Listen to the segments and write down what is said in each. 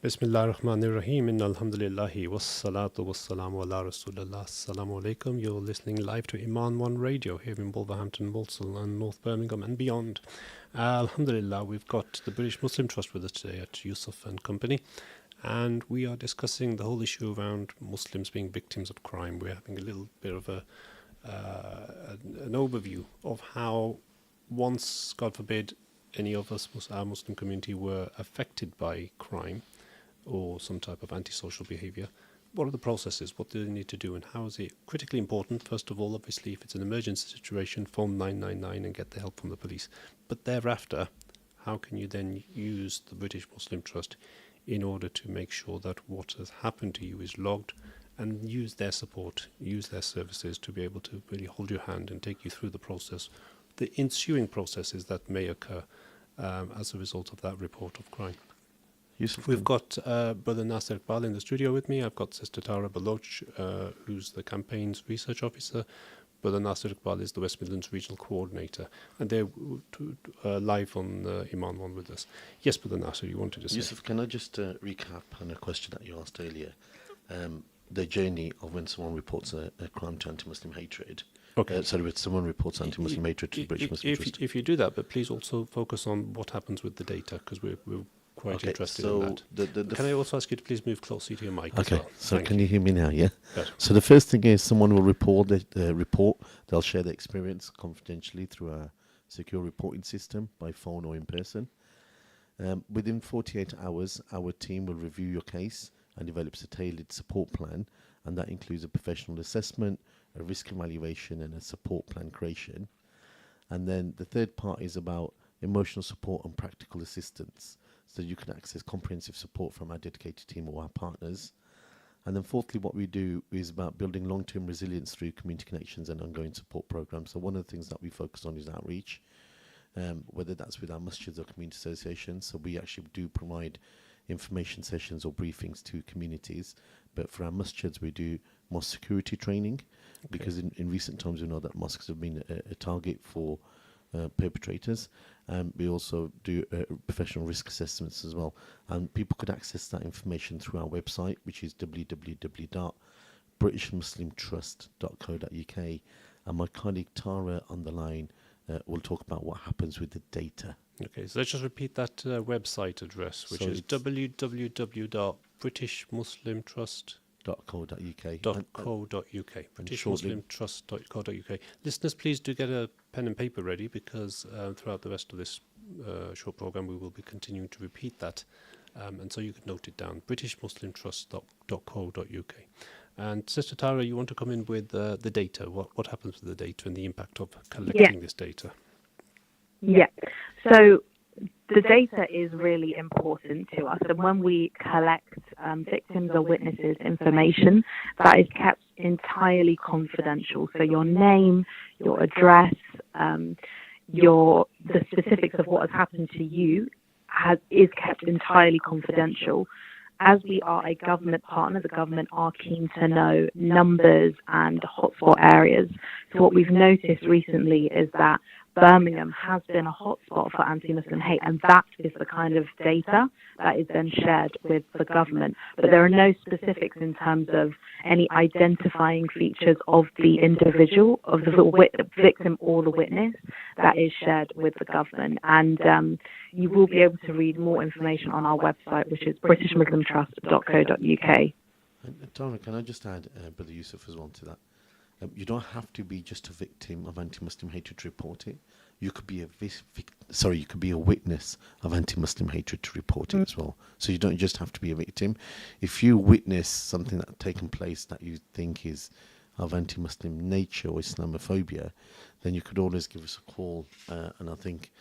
Bismillah ar-Rahman ar-Rahim. Inna alhamdulillahi wassalatu wassalamu ala rasulillah. Assalamu alaikum. You're listening live to Iman One Radio here in Wolverhampton, Walsall and North Birmingham and beyond. Alhamdulillah, we've got the British Muslim Trust with us today at Yusuf and Company, and we are discussing the whole issue around Muslims being victims of crime. We're having a little bit of an overview of how once, God forbid, any of us, our Muslim community, were affected by crime or some type of antisocial behaviour, what are the processes? What do they need to do? And how is it critically important? First of all, obviously, if it's an emergency situation, phone 999 and get the help from the police. But thereafter, how can you then use the British Muslim Trust in order to make sure that what has happened to you is logged, and use their support, use their services to be able to really hold your hand and take you through the process, the ensuing processes that may occur as a result of that report of crime? Yusuf, We've got Brother Nasser Iqbal in the studio with me. I've got Sister Tara Baloch, who's the campaign's research officer. Brother Nasser Iqbal is the West Midlands Regional Coordinator. And they're live on Iman One with us. Yes, Brother Nasser, you wanted to say? Yusuf, can I just recap on a question that you asked earlier? The journey of when someone reports a crime to anti-Muslim hatred. Okay. When someone reports anti-Muslim hatred to the British Muslim Trust. If you do that, but please also focus on what happens with the data, because we're quite interested in that. Can I also ask you to please move closer to your mic as well? So can you hear me now, yeah? Better. So the first thing is someone will report they'll share their experience confidentially through a secure reporting system by phone or in person. Within 48 hours, our team will review your case and develops a tailored support plan, and that includes a professional assessment, a risk evaluation and a support plan creation. And then the third part is about emotional support and practical assistance, so you can access comprehensive support from our dedicated team or our partners. And then fourthly, what we do is about building long-term resilience through community connections and ongoing support programs. So one of the things that we focus on is outreach, whether that's with our masjids or community associations. So we actually do provide information sessions or briefings to communities. But for our masjids, we do mosque security training, because in recent times we know that mosques have been a target for perpetrators. We also do professional risk assessments as well, and people could access that information through our website, which is www.britishmuslimtrust.co.uk, and my colleague Tara on the line will talk about what happens with the data. Okay, so let's just repeat that website address, which is www.britishmuslimtrust.co.uk. britishmuslimtrust.co.uk. Listeners, please do get a pen and paper ready, because throughout the rest of this short program we will be continuing to repeat that, and so you can note it down, britishmuslimtrust.co.uk. And Sister Tara, you want to come in with the data, what happens with the data and the impact of collecting this data? Yeah. So the data is really important to us, and when we collect victims or witnesses information, that is kept entirely confidential. So your name, your address, the specifics of what has happened to you is kept entirely confidential. As we are a government partner, the government are keen to know numbers and hotspot areas. So what we've noticed recently is that Birmingham has been a hotspot for anti-Muslim hate, and that is the kind of data that is then shared with the government. But there are no specifics in terms of any identifying features of the individual, of the victim or the witness, that is shared with the government. And you will be able to read more information on our website, which is britishmuslimtrust.co.uk. Tara, can I just add, Brother Yusuf, as well to that? You don't have to be just a victim of anti-Muslim hatred to report it. You could be you could be a witness of anti-Muslim hatred to report it as well. So you don't just have to be a victim. If you witness something that's taken place that you think is of anti-Muslim nature or Islamophobia, then you could always give us a call. And I think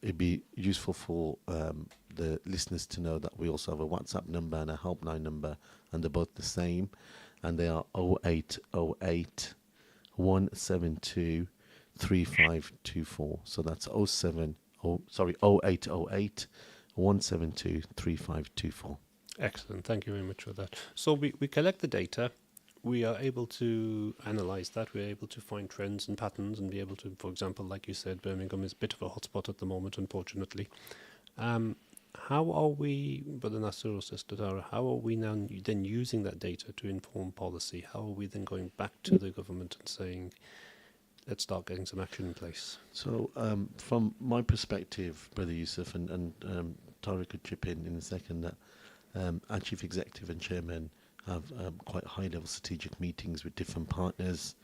it'd be useful for the listeners to know that we also have a WhatsApp number and a helpline number, and they're both the same. And they are 0808 172 3524. So that's 0808 172 3524. Excellent, thank you very much for that. So we collect the data, we are able to analyse that, we're able to find trends and patterns and be able to, for example, like you said, Birmingham is a bit of a hotspot at the moment, unfortunately. how are we, Brother Nasir or Sister Dara, how are we now then using that data to inform policy? How are we then going back to the government and saying, let's start getting some action in place? So, from my perspective, Brother Yusuf, and Tara could chip in a second, that our chief executive and chairman have quite high-level strategic meetings with different partners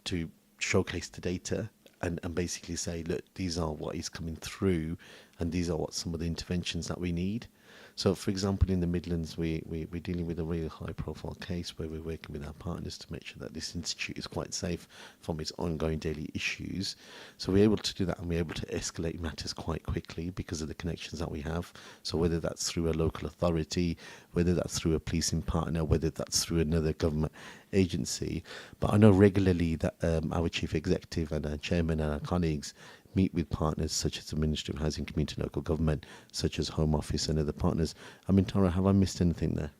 to showcase the data and basically say, look, these are what is coming through, and these are what some of the interventions that we need. So, for example, in the Midlands, we're dealing with a really high-profile case where we're working with our partners to make sure that this institute is quite safe from its ongoing daily issues. So we're able to do that, and we're able to escalate matters quite quickly because of the connections that we have. So whether that's through a local authority, whether that's through a policing partner, whether that's through another government agency. But I know regularly that our chief executive and our chairman and our colleagues meet with partners such as the Ministry of Housing, Community and Local Government, such as Home Office and other partners. I mean, Tara, have I missed anything there?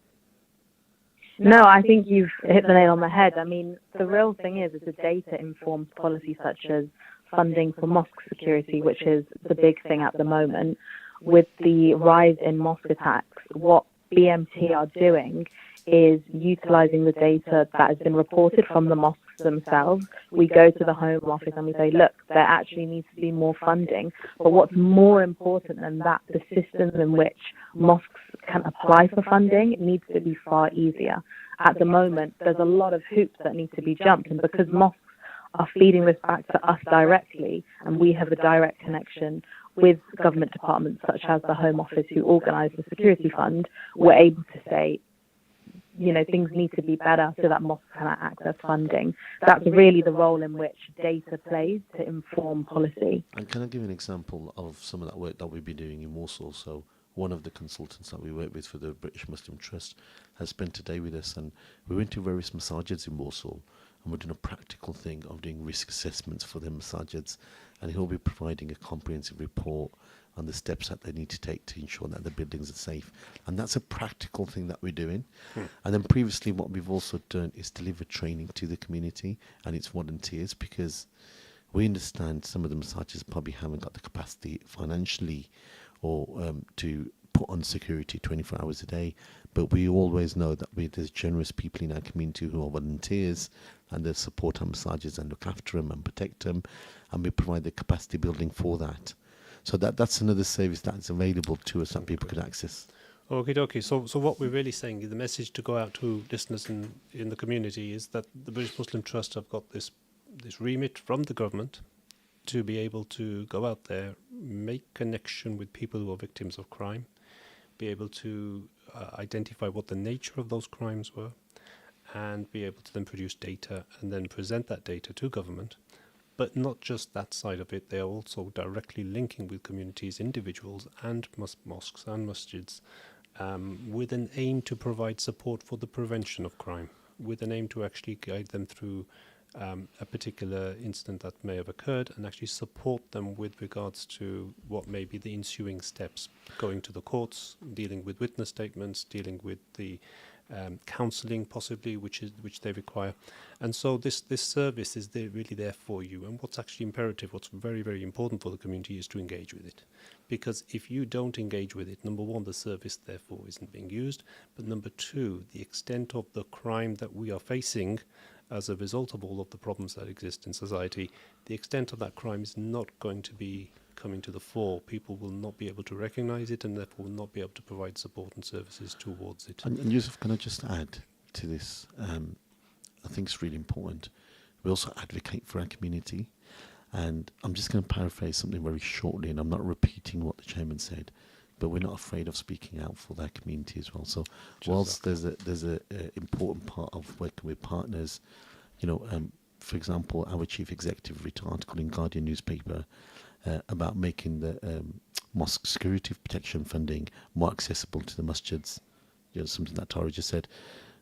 No, I think you've hit the nail on the head. I mean, the real thing is the data informs policy such as funding for mosque security, which is the big thing at the moment. With the rise in mosque attacks, what BMT are doing is utilising the data that has been reported from the mosques themselves. We go to the Home Office and we say, look, there actually needs to be more funding. But what's more important than that, the systems in which mosques can apply for funding needs to be far easier. At the moment, there's a lot of hoops that need to be jumped, and because mosques are feeding this back to us directly, and we have a direct connection with government departments such as the Home Office who organise the security fund, we're able to say, you know, things need to be better so that mosques can access funding. That's really the role in which data plays to inform policy. And can I give an example of some of that work that we've been doing in Warsaw? So one of the consultants that we work with for the British Muslim Trust has spent a day with us, and we went to various masajids in Warsaw, and we're doing a practical thing of doing risk assessments for the masajids, and he'll be providing a comprehensive report on the steps that they need to take to ensure that the buildings are safe. And that's a practical thing that we're doing. And then previously what we've also done is deliver training to the community and its volunteers, because we understand some of the massages probably haven't got the capacity financially or to put on security 24 hours a day. But we always know that there's generous people in our community who are volunteers, and they support our massages and look after them and protect them, and we provide the capacity building for that. So that's another service that's available to us that people could access. Okay. So what we're really saying, the message to go out to listeners in the community is that the British Muslim Trust have got this remit from the government to be able to go out there, make connection with people who are victims of crime, be able to identify what the nature of those crimes were, and be able to then produce data and then present that data to government. But not just that side of it, they are also directly linking with communities, individuals and mosques and masjids with an aim to provide support for the prevention of crime, with an aim to actually guide them through a particular incident that may have occurred and actually support them with regards to what may be the ensuing steps, going to the courts, dealing with witness statements, dealing with the counselling possibly, which they require. And so this service is really there for you. And what's actually imperative, what's very, very important for the community is to engage with it. Because if you don't engage with it, number one, the service therefore isn't being used. But number two, the extent of the crime that we are facing as a result of all of the problems that exist in society, the extent of that crime is not going to be coming to the fore. People will not be able to recognise it, and therefore will not be able to provide support and services towards it. And Yusuf, can I just add to this? I think it's really important. We also advocate for our community, and I'm just going to paraphrase something very shortly, and I'm not repeating what the chairman said, but we're not afraid of speaking out for that community as well. So whilst there's a important part of working with partners, for example, our chief executive wrote an article in Guardian newspaper about making the mosque security protection funding more accessible to the masjids. Something that Tara just said.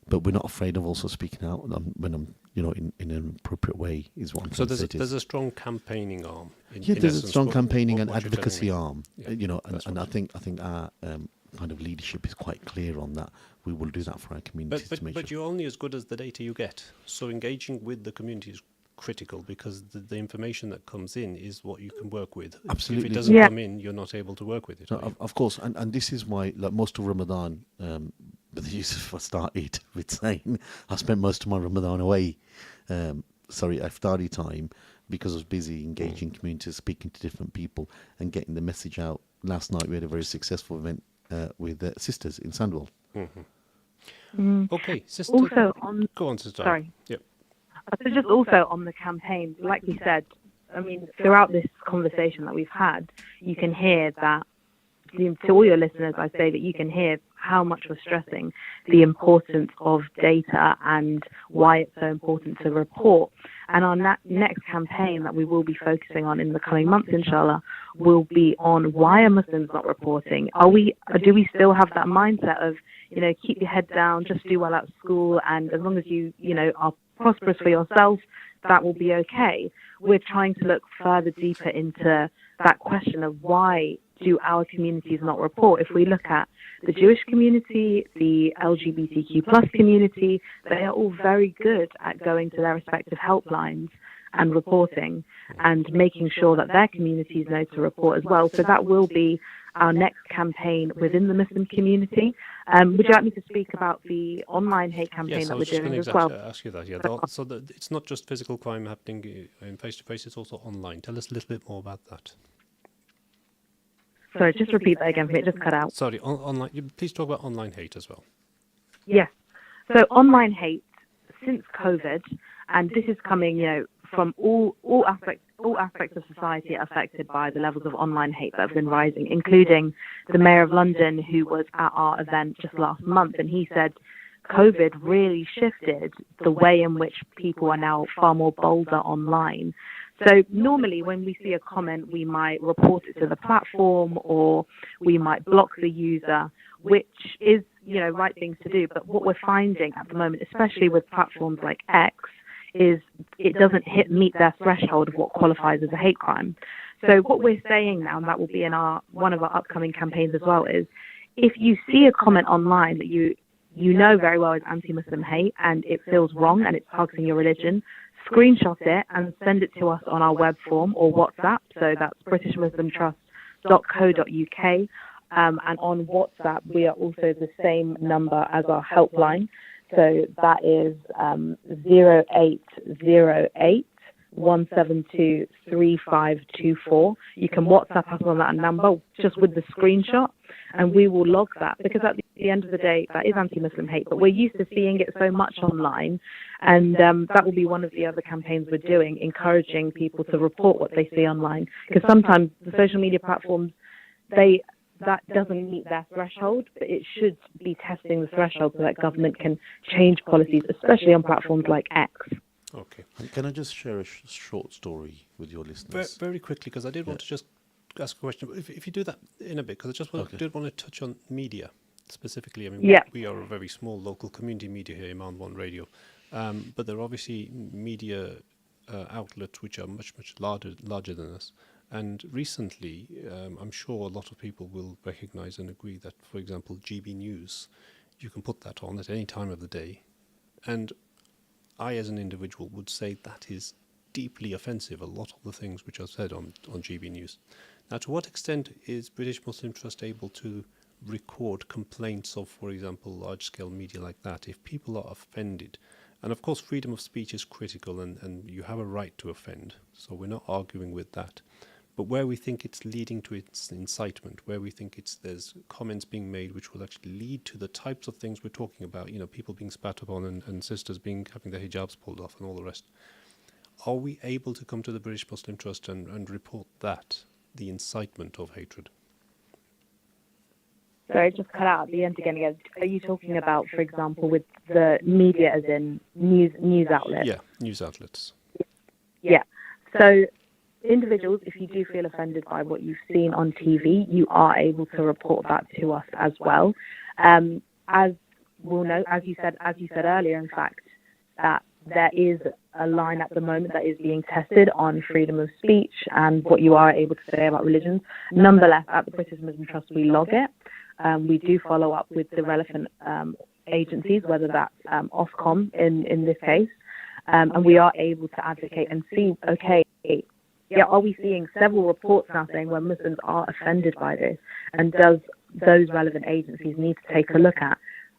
But we're not afraid of also speaking out when I'm, in an appropriate way is what I'm trying to say. So there's a strong campaigning arm. There's a strong campaigning and advocacy arm. And I think our kind of leadership is quite clear on that. We will do that for our communities. But you're only as good as the data you get. So engaging with the community is critical because the information that comes in is what you can work with. Absolutely. If it doesn't Yeah. come in, you're not able to work with it. No, are you? of course, and this is why, like most of Ramadan, but Yusuf started with saying, I spent most of my Ramadan away, iftari time, because I was busy engaging communities, speaking to different people, and getting the message out. Last night we had a very successful event with sisters in Sandwell. Okay, sister. Also on, Go on, sister. sorry. Yep. So just also on the campaign, like we said, I mean, throughout this conversation that we've had, you can hear that, to all your listeners, I say that you can hear how much we're stressing the importance of data and why it's so important to report. And our next campaign that we will be focusing on in the coming months, inshallah, will be on why are Muslims not reporting? Do we still have that mindset of, keep your head down, just do well at school, and as long as you are prosperous for yourself, that will be okay? We're trying to look further deeper into that question of why do our communities not report? If we look at the Jewish community, the LGBTQ plus community, they are all very good at going to their respective helplines and reporting and making sure that their communities know to report as well. So that will be our next campaign within the Muslim community. Would you like me to speak about the online hate campaign Yes, I that we're was just doing going as to well? ask you that. Yeah. So it's not just physical crime happening in face-to-face, it's also online. Tell us a little bit more about that. Sorry, just repeat that again for me. It just cut out. Sorry, online. Please talk about online hate as well. Yes. So online hate since COVID, and this is coming, from all aspects of society affected by the levels of online hate that have been rising, including the Mayor of London, who was at our event just last month, and he said COVID really shifted the way in which people are now far more bolder online. So normally when we see a comment, we might report it to the platform or we might block the user, which is, right things to do. But what we're finding at the moment, especially with platforms like X, is it doesn't meet their threshold of what qualifies as a hate crime. So what we're saying now, and that will be in one of our upcoming campaigns as well, is if you see a comment online that you know very well is anti-Muslim hate and it feels wrong and it's targeting your religion, screenshot it and send it to us on our web form or WhatsApp. So that's britishmuslimtrust.co.uk. And on WhatsApp, we are also the same number as our helpline. So that is 0808 172 3524. You can WhatsApp us on that number just with the screenshot, and we will log that, because at the end of the day, that is anti-Muslim hate, but we're used to seeing it so much online, and that will be one of the other campaigns we're doing, encouraging people to report what they see online, because sometimes the social media platforms, that doesn't meet their threshold, but it should be testing the threshold so that government can change policies, especially on platforms like X. Okay. Can I just share a short story with your listeners? Very quickly, because I did want to just ask a question. If you do that in a bit, because I just did want to touch on media specifically. I mean, we are a very small local community media here, Iman One Radio, but there are obviously media outlets which are much larger than us. And recently, I'm sure a lot of people will recognise and agree that, for example, GB News, you can put that on at any time of the day, and I, as an individual, would say that is deeply offensive, a lot of the things which are said on GB News. Now, to what extent is British Muslim Trust able to record complaints of, for example, large-scale media like that, if people are offended? And of course, freedom of speech is critical, and you have a right to offend, so we're not arguing with that. But where we think it's leading to its incitement, where we think there's comments being made which will actually lead to the types of things we're talking about, people being spat upon and sisters having their hijabs pulled off and all the rest, are we able to come to the British Muslim Trust and report that, the incitement of hatred? Sorry, just cut out at the end again. Are you talking about, for example, with the media as in news outlets? Yeah, news outlets. Yeah. So individuals, if you do feel offended by what you've seen on TV, you are able to report that to us as well. As we'll know, as you said earlier, in fact, that there is a line at the moment that is being tested on freedom of speech and what you are able to say about religions. Nonetheless, at the British Muslim Trust, we log it. We do follow up with the relevant agencies, whether that's Ofcom in this case. and we are able to advocate and see, okay, yeah, are we seeing several reports now saying where Muslims are offended by this, and does those relevant agencies need to take a look at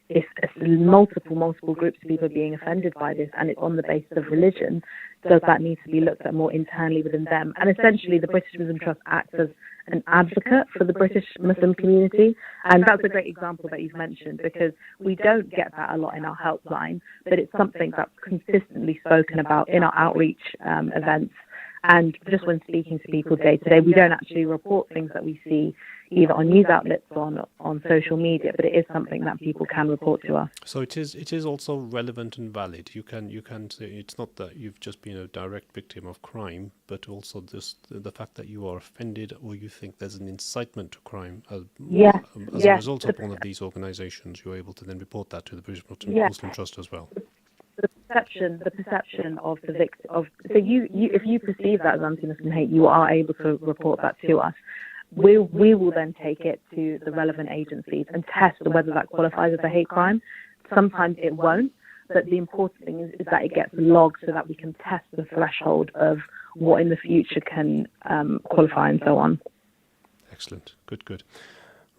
if multiple groups of people are being offended by this and it's on the basis of religion, does that need to be looked at more internally within them? And essentially the British Muslim Trust acts as an advocate for the British Muslim community, and that's a great example that you've mentioned, because we don't get that a lot in our helpline, but it's something that's consistently spoken about in our outreach events. And just when speaking to people day to day, we don't actually report things that we see either on news outlets or on social media, but it is something that people can report to us. So it is also relevant and valid. You can say it's not that you've just been a direct victim of crime, but also the fact that you are offended or you think there's an incitement to crime as a result of one of these organisations. You're able to then report that to the British Muslim Trust as well. The perception of the victim so you if you perceive that as anti-Muslim hate, you are able to report that to us. We will then take it to the relevant agencies and test whether that qualifies as a hate crime. Sometimes it won't, but the important thing is that it gets logged so that we can test the threshold of what in the future can qualify and so on. Excellent. Good.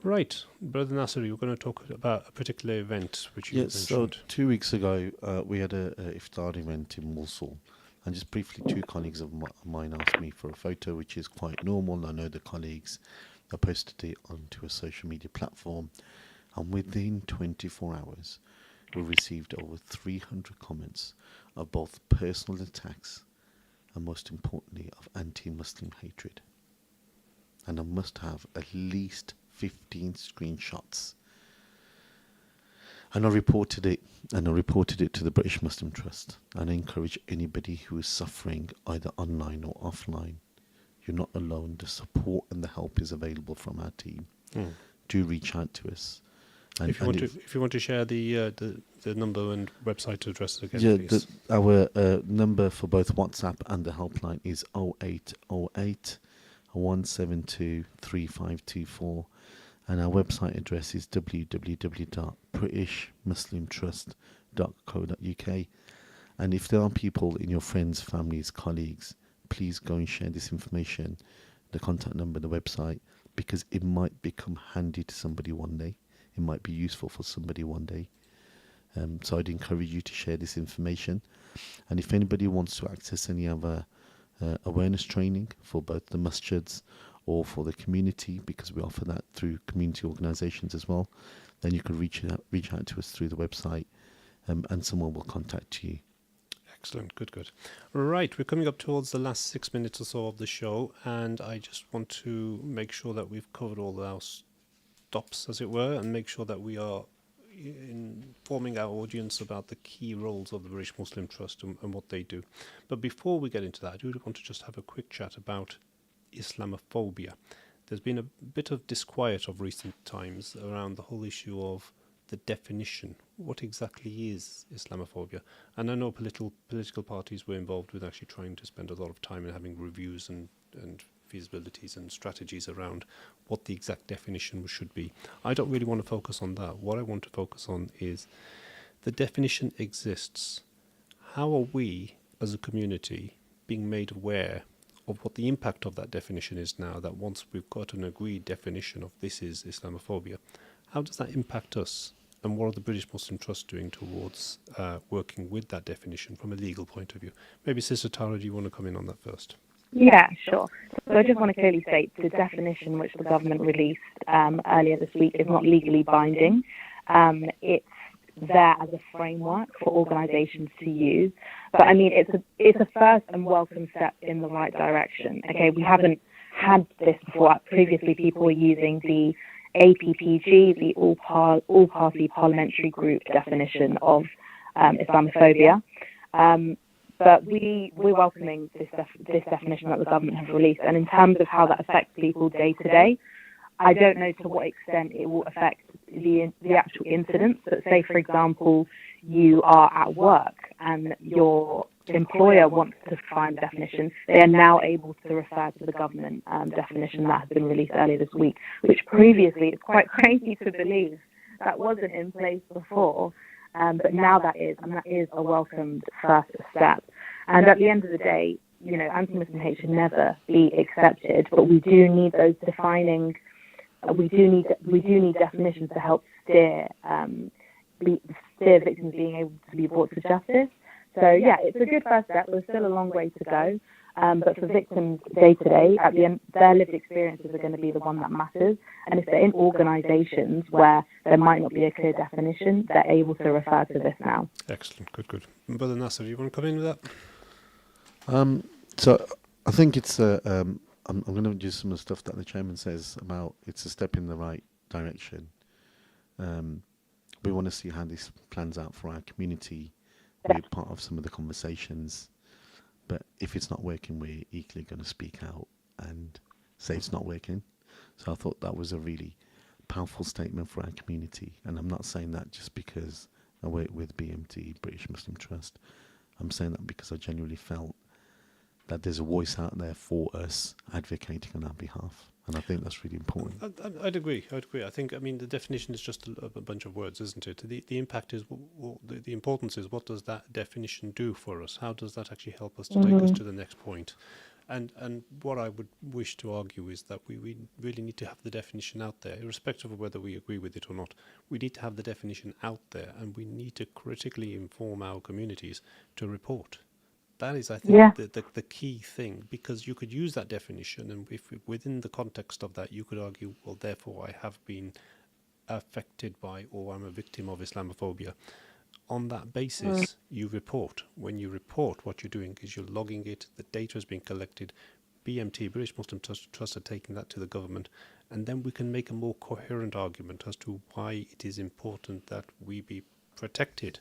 Right, Brother Nasser, you're going to talk about a particular event which you mentioned. So 2 weeks ago, we had a iftar event in Mosul, and just briefly, two colleagues of mine asked me for a photo, which is quite normal. I know the colleagues have posted it onto a social media platform, and within 24 hours, we received over 300 comments of both personal attacks and, most importantly, of anti-Muslim hatred. And I must have at least 15 screenshots, and I reported it to the British Muslim Trust, and I encourage anybody who is suffering either online or offline, you're not alone. The support and the help is available from our team. Do reach out to us. And if you want to share the number and website address again, please. Our number for both WhatsApp and the helpline is 0808 172 3524, and our website address is www.britishmuslimtrust.co.uk. And if there are people in your friends, families, colleagues, please go and share this information, the contact number, the website, because it might become handy to somebody one day. It might be useful for somebody one day. So I'd encourage you to share this information. And if anybody wants to access any other awareness training for both the masjids or for the community, because we offer that through community organisations as well, then you can reach out to us through the website, and someone will contact you. Excellent, good. Right, we're coming up towards the last 6 minutes or so of the show, and I just want to make sure that we've covered all our stops, as it were, and make sure that we are informing our audience about the key roles of the British Muslim Trust and what they do. But before we get into that, I do want to just have a quick chat about Islamophobia. There's been a bit of disquiet of recent times around the whole issue of the definition. What exactly is Islamophobia? And I know political parties were involved with actually trying to spend a lot of time in having reviews and feasibilities and strategies around what the exact definition should be. I don't really want to focus on that. What I want to focus on is the definition exists. How are we as a community being made aware of what the impact of that definition is now, that once we've got an agreed definition of this is Islamophobia, how does that impact us? And what are the British Muslim Trust doing towards working with that definition from a legal point of view? Maybe Sister Tara, do you want to come in on that first? Yeah, sure. So I just want to clearly state the definition which the government released earlier this week is not legally binding. It's there as a framework for organisations to use. But I mean, it's a first and welcome step in the right direction. Okay, we haven't had this before. Previously, people were using the APPG, the All-Party Parliamentary Group definition of Islamophobia. But we're welcoming this definition that the government has released. And in terms of how that affects people day to day, I don't know to what extent it will affect the actual incidents. But say, for example, you are at work and your employer wants to find the definition, they are now able to refer to the government definition that has been released earlier this week, which previously, it's quite crazy to believe, that wasn't in place before. But now that is a welcomed first step. And at the end of the day, anti-Muslim hate should never be accepted, but we do need those defining. We do need definitions to help steer victims being able to be brought to justice. So yeah, it's a good first step. There's still a long way to go. But for victims day to day, at the end, their lived experiences are going to be the one that matters. And if they're in organisations where there might not be a clear definition, they're able to refer to this now. Excellent, good. Brother Nasser, do you want to come in with that? So I think it's I'm going to do some of the stuff that the chairman says about it's a step in the right direction. We want to see how this plans out for our community. We're part of some of the conversations. But if it's not working, we're equally going to speak out and say it's not working. So I thought that was a really powerful statement for our community. And I'm not saying that just because I work with BMT, British Muslim Trust. I'm saying that because I genuinely felt that there's a voice out there for us advocating on our behalf. And I think that's really important. I'd agree. I think, the definition is just a bunch of words, isn't it? The impact is, the importance is, what does that definition do for us? How does that actually help us to take us to the next point? And what I would wish to argue is that we really need to have the definition out there, irrespective of whether we agree with it or not. We need to have the definition out there, and we need to critically inform our communities to report. That is, I think, the key thing, because you could use that definition, and if within the context of that, you could argue, well, therefore, I have been affected by, or I'm a victim of Islamophobia. On that basis, you report. When you report, what you're doing is you're logging it, the data is being collected, BMT, British Muslim Trust, are taking that to the government, and then we can make a more coherent argument as to why it is important that we be protected.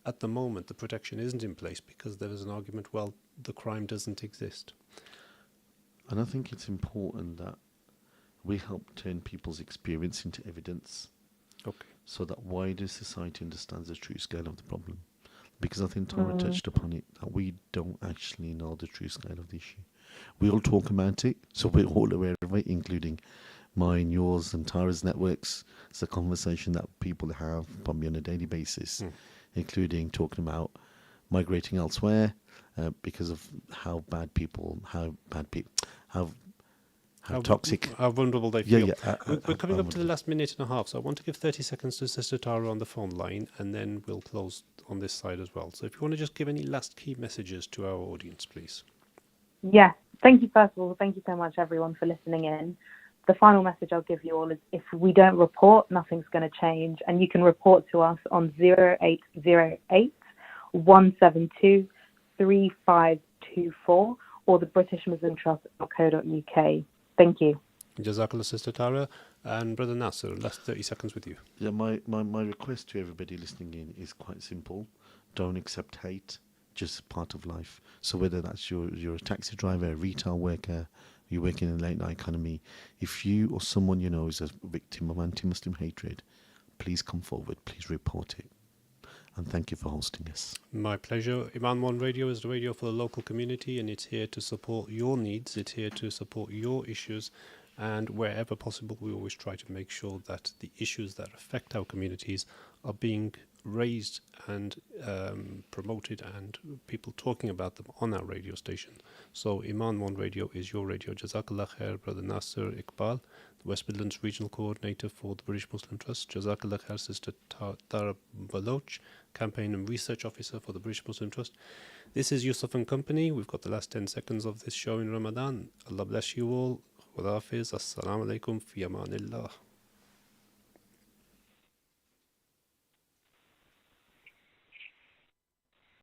At the moment, the protection isn't in place because there is an argument, well, the crime doesn't exist. And I think it's important that we help turn people's experience into evidence. Okay. So that wider society understands the true scale of the problem. Because I think Tara touched upon it, that we don't actually know the true scale of the issue. We all talk about it, so we're all aware of it, including mine, yours, and Tara's networks. It's a conversation that people have probably on a daily basis. Including talking about migrating elsewhere because of how toxic, how vulnerable they feel. We're coming up to the vulnerable. last minute and a half, so I want to give 30 seconds to Sister Tara on the phone line, and then we'll close on this side as well. So if you want to just give any last key messages to our audience, please. Yes. Thank you, first of all. Thank you so much, everyone, for listening in. The final message I'll give you all is if we don't report, nothing's going to change. And you can report to us on 0808 172 3524 or the British Muslim Trust.co.uk. Thank you. Jazakallah, Sister Tara. And Brother Nasser, last 30 seconds with you. Yeah, my request to everybody listening in is quite simple. Don't accept hate, just part of life. So whether that's you're a taxi driver, a retail worker, you work in a late night economy, if you or someone you know is a victim of anti-Muslim hatred, please come forward, please report it. And thank you for hosting us. My pleasure. Iman One Radio is the radio for the local community, and it's here to support your needs, it's here to support your issues, and wherever possible we always try to make sure that the issues that affect our communities are being raised and promoted, and people talking about them on our radio station. So Iman One Radio is your radio. Jazakallah khair, Brother Nasser Iqbal, the West Midlands Regional Coordinator for the British Muslim Trust. Jazakallah khair, Sister Tara Baloch, Campaign and Research Officer for the British Muslim Trust. This is Yusuf and Company. We've got the last 10 seconds of this show in Ramadan. Allah bless you all. Khuda Hafiz. Assalamu alaikum. Fi amanillah.